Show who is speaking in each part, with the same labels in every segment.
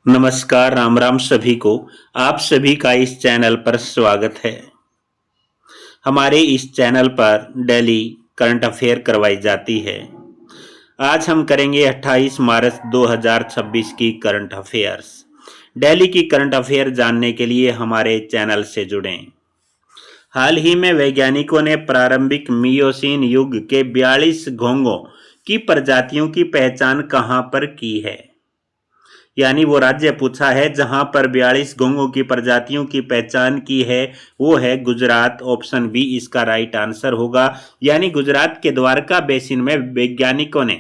Speaker 1: नमस्कार, राम राम सभी को। आप सभी का इस चैनल पर स्वागत है। हमारे इस चैनल पर डेली करंट अफेयर करवाई जाती है। आज हम करेंगे 28 मार्च 2026 की करंट अफेयर्स। डेली की करंट अफेयर जानने के लिए हमारे चैनल से जुड़ें। हाल ही में वैज्ञानिकों ने प्रारंभिक मियोसीन युग के 42 घोंघों की प्रजातियों की पहचान कहां पर की है? यानी वो राज्य पूछा है जहां पर 42 घोंघों की प्रजातियों की पहचान की है, वो है गुजरात। ऑप्शन बी इसका राइट आंसर होगा। यानी गुजरात के द्वारका बेसिन में वैज्ञानिकों ने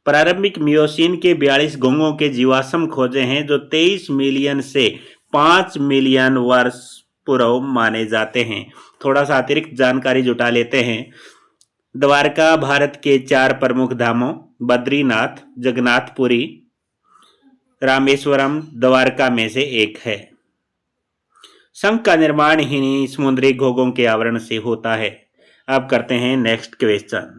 Speaker 1: प्रारंभिक मियोसीन के 42 घोंघों के जीवाश्म खोजे हैं, जो 23 मिलियन से 5 मिलियन वर्ष पूर्व माने जाते हैं। थोड़ा सा अतिरिक्त जानकारी जुटा लेते हैं। द्वारका भारत के 4 प्रमुख धामों बद्रीनाथ, जगन्नाथपुरी, रामेश्वरम, द्वारका में से एक है। शंख का निर्माण ही समुद्री घोंघों के आवरण से होता है। अब करते हैं नेक्स्ट क्वेश्चन।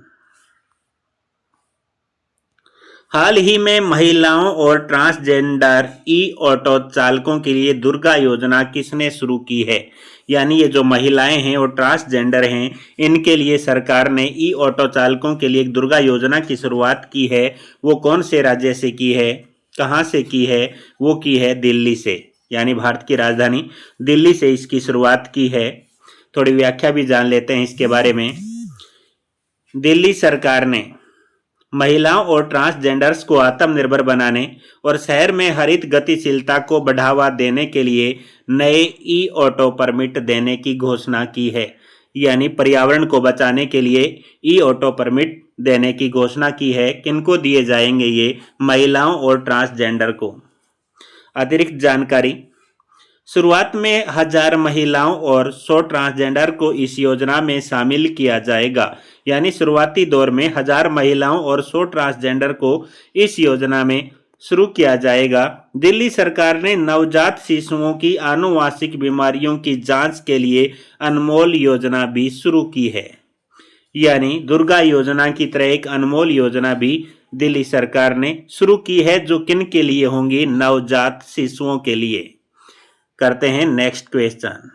Speaker 1: हाल ही में महिलाओं और ट्रांसजेंडर ई ऑटो चालकों के लिए दुर्गा योजना किसने शुरू की है? यानी ये जो महिलाएं हैं और ट्रांसजेंडर हैं, इनके लिए सरकार ने ई ऑटो चालकों के लिए एक दुर्गा योजना की शुरुआत की है। वो कौन से राज्य से की है, कहां से की है? वो की है दिल्ली से। यानी भारत की राजधानी दिल्ली से इसकी शुरुआत की है। थोड़ी व्याख्या भी जान लेते हैं इसके बारे में। दिल्ली सरकार ने महिलाओं और ट्रांसजेंडर्स को आत्मनिर्भर बनाने और शहर में हरित गतिशीलता को बढ़ावा देने के लिए नए ई ऑटो परमिट देने की घोषणा की है। यानी पर्यावरण को बचाने के लिए ई ऑटो परमिट देने की घोषणा की है। किनको दिए जाएंगे ये? महिलाओं और ट्रांसजेंडर को। अतिरिक्त जानकारी, शुरुआत में 1000 महिलाओं और 100 ट्रांसजेंडर को इस योजना में शामिल किया जाएगा। यानी शुरुआती दौर में 1000 महिलाओं और 100 ट्रांसजेंडर को इस योजना में शुरू किया जाएगा। दिल्ली सरकार ने नवजात शिशुओं की आनुवांशिक बीमारियों की जांच के लिए अनमोल योजना भी शुरू की है। यानी दुर्गा योजना की तरह एक अनमोल योजना भी दिल्ली सरकार ने शुरू की है, जो किन के लिए होंगी? नवजात शिशुओं के लिए। करते हैं नेक्स्ट क्वेश्चन।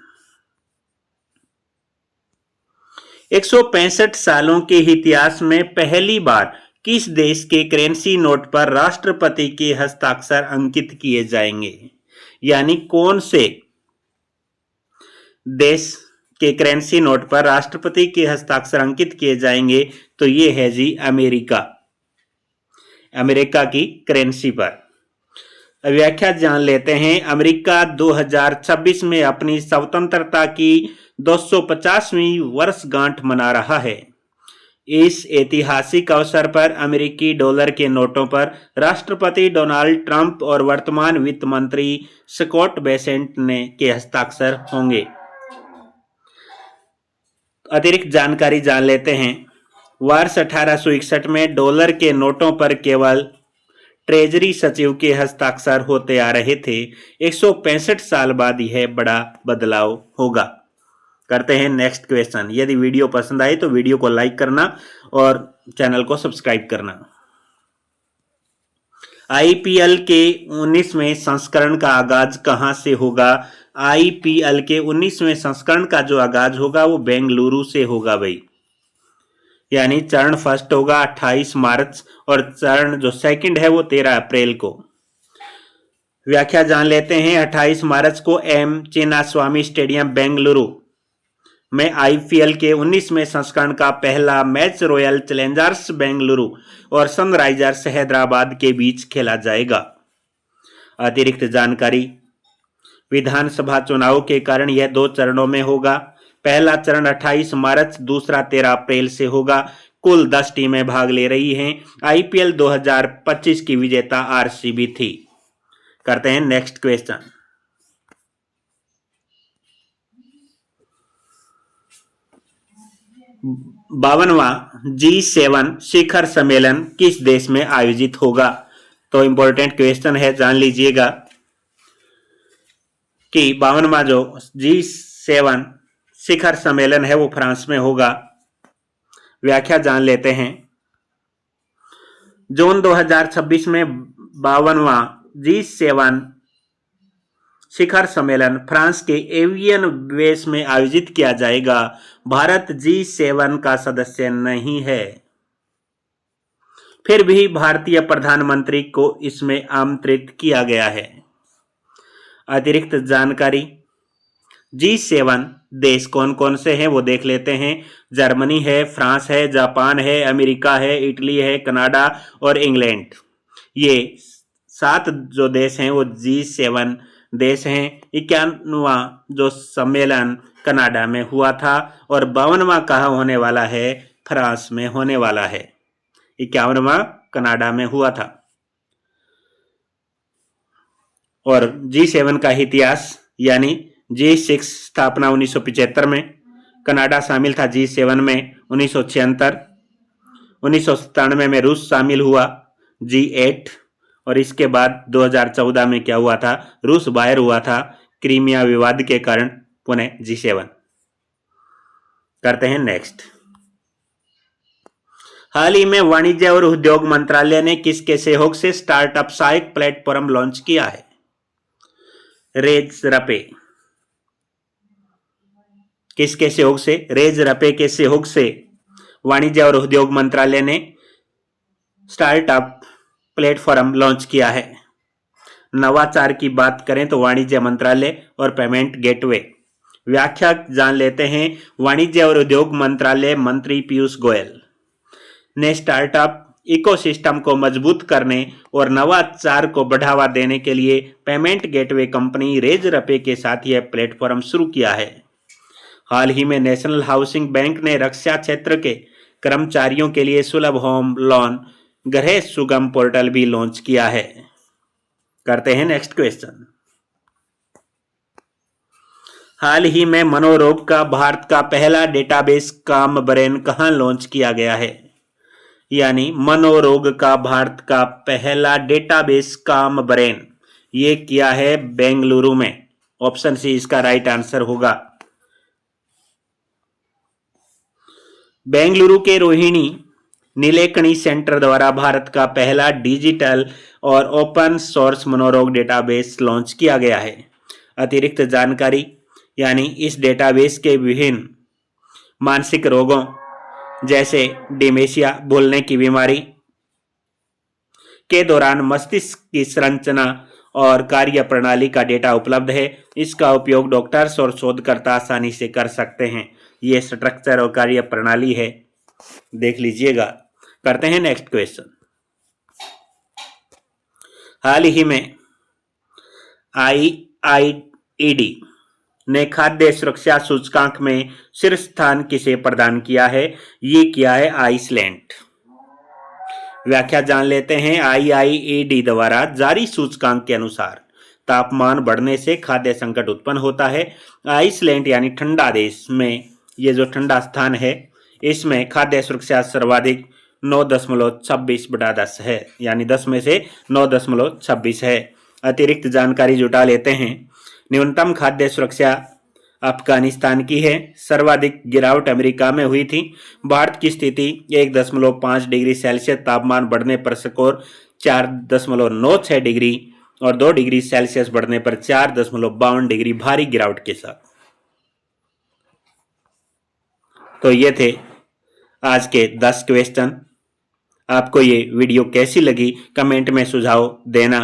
Speaker 1: 165 सालों के इतिहास में पहली बार किस देश के करेंसी नोट पर राष्ट्रपति के हस्ताक्षर अंकित किए जाएंगे? यानी कौन से देश के करेंसी नोट पर राष्ट्रपति के हस्ताक्षर अंकित किए जाएंगे? तो ये है जी अमेरिका। अमेरिका की करेंसी पर। व्याख्या जान लेते हैं। अमेरिका 2026 में अपनी स्वतंत्रता की 250वीं वर्षगांठ मना रहा है। इस ऐतिहासिक अवसर पर अमेरिकी डॉलर के नोटों पर राष्ट्रपति डोनाल्ड ट्रंप और वर्तमान वित्त मंत्री स्कॉट बेसेंट ने के हस्ताक्षर होंगे। अतिरिक्त जानकारी जान लेते हैं। वर्ष 1861 में डॉलर के नोटों पर केवल ट्रेजरी सचिव के हस्ताक्षर होते आ रहे थे। 165 साल बाद यह बड़ा बदलाव होगा। करते हैं नेक्स्ट क्वेश्चन। यदि वीडियो पसंद आए तो वीडियो को लाइक करना और चैनल को सब्सक्राइब करना। आईपीएल के 19वें संस्करण का आगाज कहां से होगा? आईपीएल के 19वें संस्करण का जो आगाज होगा वो बेंगलुरु से होगा भाई। यानी चरण फर्स्ट होगा 28 मार्च और चरण जो सेकंड है वो 13 अप्रैल को। व्याख्या जान लेते हैं। 28 मार्च को एम चिन्नास्वामी स्टेडियम बेंगलुरु में आईपीएल के 19वें संस्करण का पहला मैच रॉयल चैलेंजर्स बेंगलुरु और सनराइजर्स हैदराबाद के बीच खेला जाएगा। अतिरिक्त जानकारी, विधानसभा चुनाव के कारण यह 2 चरणों में होगा। पहला चरण 28 मार्च, दूसरा 13 अप्रैल से होगा। कुल 10 टीमें भाग ले रही हैं। आईपीएल 2025 की विजेता आरसीबी थी। करते हैं नेक्स्ट क्वेश्चन। बावनवा G7 शिखर सम्मेलन किस देश में आयोजित होगा? तो इंपॉर्टेंट क्वेश्चन है, जान लीजिएगा कि 52वां जो G7 शिखर सम्मेलन है वो फ्रांस में होगा। व्याख्या जान लेते हैं। जून 2026 में 52वां G7 शिखर सम्मेलन फ्रांस के एवियन बेस में आयोजित किया जाएगा। भारत G7 का सदस्य नहीं है, फिर भी भारतीय प्रधानमंत्री को इसमें आमंत्रित किया गया है। अतिरिक्त जानकारी, G7 देश कौन कौन से हैं वो देख लेते हैं। जर्मनी है, फ्रांस है, जापान है, अमेरिका है, इटली है, कनाडा और इंग्लैंड। ये 7 जो देश हैं वो G7 देश हैं। 51वां जो सम्मेलन कनाडा में हुआ था और 52वां कहाँ होने वाला है? फ्रांस में होने वाला है। 51वां कनाडा में हुआ था। और G7 का इतिहास, यानी G6 स्थापना 1975 में, कनाडा शामिल था G7 में 1976, 1997 में रूस शामिल हुआ G8 और इसके बाद 2014 में क्या हुआ था? रूस बाहर हुआ था क्रीमिया विवाद के कारण। पुनः G7 करते हैं नेक्स्ट। हाल ही में वाणिज्य और उद्योग मंत्रालय ने किसके सहयोग से स्टार्टअप सहायक प्लेटफॉर्म लॉन्च किया है? रेजरपे। किसके सहयोग से? रेजरपे के सहयोग से वाणिज्य और उद्योग मंत्रालय ने स्टार्टअप प्लेटफॉर्म लॉन्च किया है। नवाचार की बात करें तो वाणिज्य मंत्रालय और पेमेंट गेटवे। व्याख्या जान लेते हैं। वाणिज्य और उद्योग मंत्रालय मंत्री पीयूष गोयल ने स्टार्टअप इकोसिस्टम को मजबूत करने और नवाचार को बढ़ावा देने के लिए पेमेंट गेटवे कंपनी रेजरपे के साथ यह प्लेटफॉर्म शुरू किया है। हाल ही में नेशनल हाउसिंग बैंक ने रक्षा क्षेत्र के कर्मचारियों के लिए सुलभ होम लोन गृह सुगम पोर्टल भी लॉन्च किया है। करते हैं नेक्स्ट क्वेश्चन। हाल ही में मनोरोग का भारत का पहला डेटाबेस काम ब्रेन कहां लॉन्च किया गया है? यानी मनोरोग का भारत का पहला डेटाबेस काम ब्रेन, ये किया है बेंगलुरु में। ऑप्शन सी इसका राइट आंसर होगा। बेंगलुरु के रोहिणी नीलेकणी सेंटर द्वारा भारत का पहला डिजिटल और ओपन सोर्स मनोरोग डेटाबेस लॉन्च किया गया है। अतिरिक्त जानकारी, यानी इस डेटाबेस के विभिन्न मानसिक रोगों जैसे डिमेंशिया, भूलने की बीमारी के दौरान मस्तिष्क की संरचना और कार्य प्रणाली का डेटा उपलब्ध है। इसका उपयोग डॉक्टर्स और शोधकर्ता आसानी से कर सकते हैं। ये स्ट्रक्चर और कार्य प्रणाली है, देख लीजिएगा। करते हैं नेक्स्ट क्वेश्चन। हाल ही में IIED ने खाद्य सुरक्षा सूचकांक में शीर्ष स्थान किसे प्रदान किया है? ये किया है आइसलैंड। व्याख्या जान लेते हैं। IIED द्वारा जारी सूचकांक के अनुसार तापमान बढ़ने से खाद्य संकट उत्पन्न होता है। आइसलैंड यानी ठंडा देश में ये जो ठंडा स्थान है, इसमें खाद्य सुरक्षा सर्वाधिक 9.26/10 है, यानी 10 में से 9.26 है। अतिरिक्त जानकारी जुटा लेते हैं। न्यूनतम खाद्य सुरक्षा अफगानिस्तान की है। सर्वाधिक गिरावट अमेरिका में हुई थी। भारत की स्थिति 1.5 डिग्री सेल्सियस तापमान बढ़ने पर स्कोर 4.96 डिग्री और 2 डिग्री सेल्सियस बढ़ने पर 4.52 डिग्री भारी गिरावट के साथ। तो ये थे आज के 10 क्वेश्चन। आपको ये वीडियो कैसी लगी कमेंट में सुझाव देना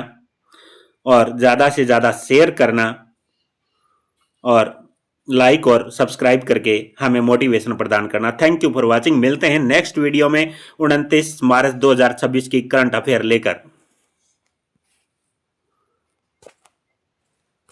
Speaker 1: और ज़्यादा से ज़्यादा शेयर करना और लाइक और सब्सक्राइब करके हमें मोटिवेशन प्रदान करना। Thank you for watching. मिलते हैं नेक्स्ट वीडियो में 29 मार्च 2026 की करंट अफेयर लेकर।